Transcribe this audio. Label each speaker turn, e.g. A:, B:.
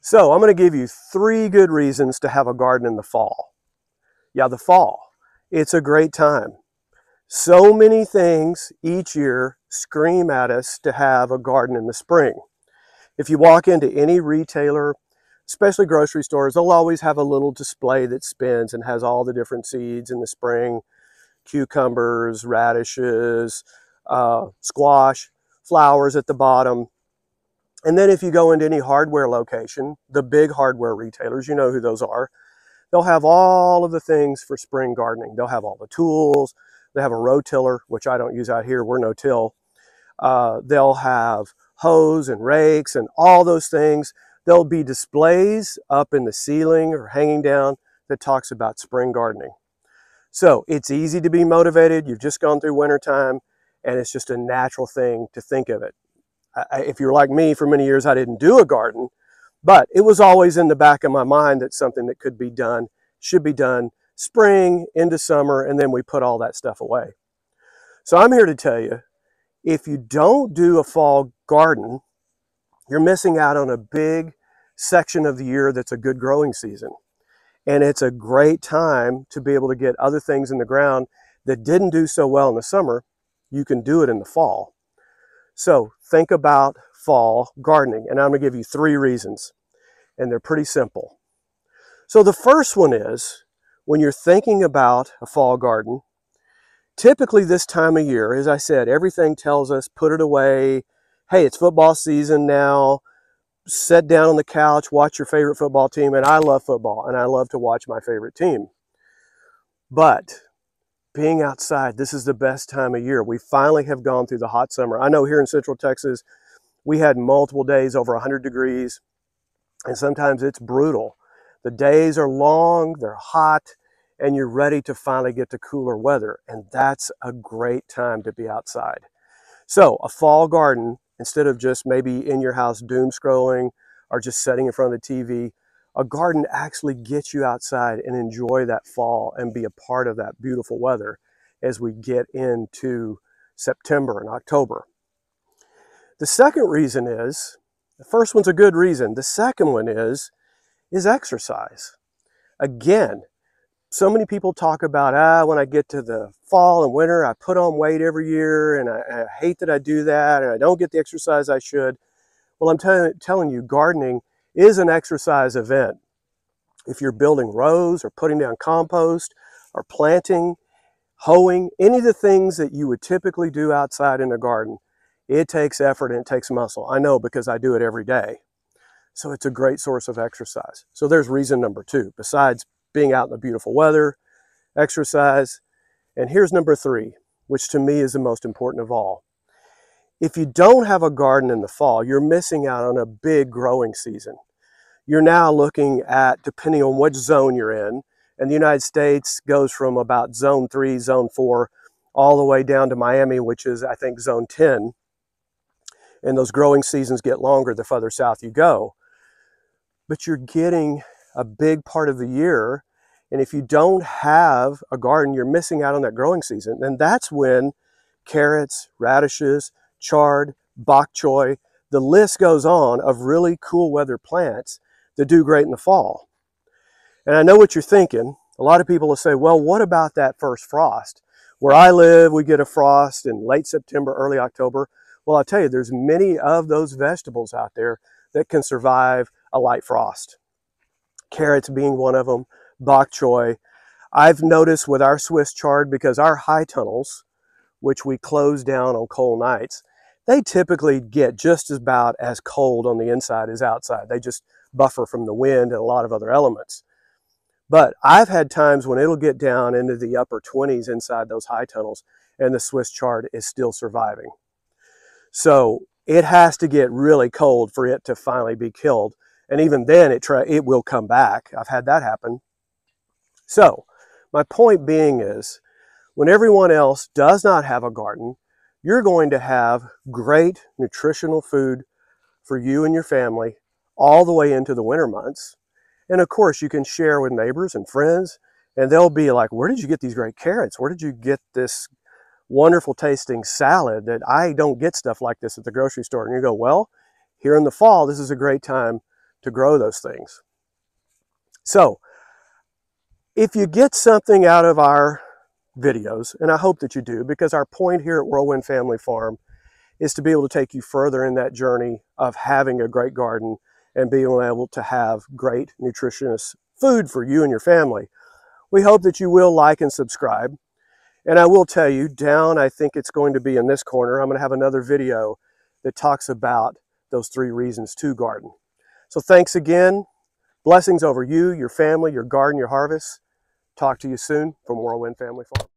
A: So I'm going to give you 3 good reasons to have a garden in the fall. Yeah, the fall. It's a great time. So many things each year scream at us to have a garden in the spring. If you walk into any retailer, especially grocery stores, they'll always have a little display that spins and has all the different seeds in the spring: cucumbers, radishes, squash, flowers at the bottom. And then if you go into any hardware location, the big hardware retailers, you know who those are, they'll have all of the things for spring gardening. They'll have all the tools. They have a rotiller, which I don't use out here. We're no-till. They'll have hoes and rakes and all those things. There'll be displays up in the ceiling or hanging down that talks about spring gardening. So it's easy to be motivated. You've just gone through wintertime, and it's just a natural thing to think of it. If you're like me, for many years I didn't do a garden, but it was always in the back of my mind that something that could be done, should be done spring into summer, and then we put all that stuff away. So I'm here to tell you, if you don't do a fall garden, you're missing out on a big section of the year that's a good growing season. And it's a great time to be able to get other things in the ground that didn't do so well in the summer. You can do it in the fall. So think about fall gardening, and I'm going to give you 3 reasons, and they're pretty simple. So the first one is, when you're thinking about a fall garden, typically this time of year, as I said, everything tells us put it away. Hey, it's football season now. Sit down on the couch, watch your favorite football team. And I love football, and I love to watch my favorite team. But being outside, this is the best time of year. We finally have gone through the hot summer. I know here in Central Texas, we had multiple days over 100 degrees, and sometimes it's brutal. The days are long, they're hot, and you're ready to finally get to cooler weather. And that's a great time to be outside. So a fall garden, instead of just maybe in your house doom scrolling or just sitting in front of the TV, a garden actually gets you outside and enjoy that fall and be a part of that beautiful weather as we get into September and October. The second reason is, the first one's a good reason. The second one is exercise. Again, so many people talk about, when I get to the fall and winter, I put on weight every year, and I hate that I do that, and I don't get the exercise I should. Well, I'm telling you, gardening is an exercise event. If you're building rows or putting down compost or planting, hoeing, any of the things that you would typically do outside in a garden, it takes effort and it takes muscle. I know, because I do it every day. So it's a great source of exercise. So there's reason number 2, besides being out in the beautiful weather, exercise. And here's number 3, which to me is the most important of all. If you don't have a garden in the fall, you're missing out on a big growing season. You're now looking at, depending on which zone you're in, and the United States goes from about zone 3, zone 4, all the way down to Miami, which is, I think, zone 10. And those growing seasons get longer the further south you go. But you're getting a big part of the year, and if you don't have a garden, you're missing out on that growing season. And that's when carrots, radishes, chard, bok choy, the list goes on of really cool weather plants that do great in the fall. And I know what you're thinking. A lot of people will say, well, what about that first frost? Where I live, we get a frost in late September, early October. Well, I'll tell you, there's many of those vegetables out there that can survive a light frost. Carrots being one of them, bok choy. I've noticed with our Swiss chard, because our high tunnels, which we close down on cold nights, they typically get just about as cold on the inside as outside. They just buffer from the wind and a lot of other elements. But I've had times when it'll get down into the upper 20s inside those high tunnels, and the Swiss chard is still surviving. So it has to get really cold for it to finally be killed. And even then, it will come back. I've had that happen. So my point being is, when everyone else does not have a garden, you're going to have great nutritional food for you and your family all the way into the winter months. And of course, you can share with neighbors and friends, and they'll be like, where did you get these great carrots? Where did you get this wonderful tasting salad that I don't get stuff like this at the grocery store? And you go, well, here in the fall, this is a great time to grow those things. So if you get something out of our videos, and I hope that you do, because our point here at Whirlwind Family Farm is to be able to take you further in that journey of having a great garden and being able to have great nutritious food for you and your family. We hope that you will like and subscribe. And I will tell you, down, I think it's going to be in this corner, I'm going to have another video that talks about those 3 reasons to garden. So thanks again. Blessings over you, your family, your garden, your harvest. Talk to you soon from Whirlwind Family Farm.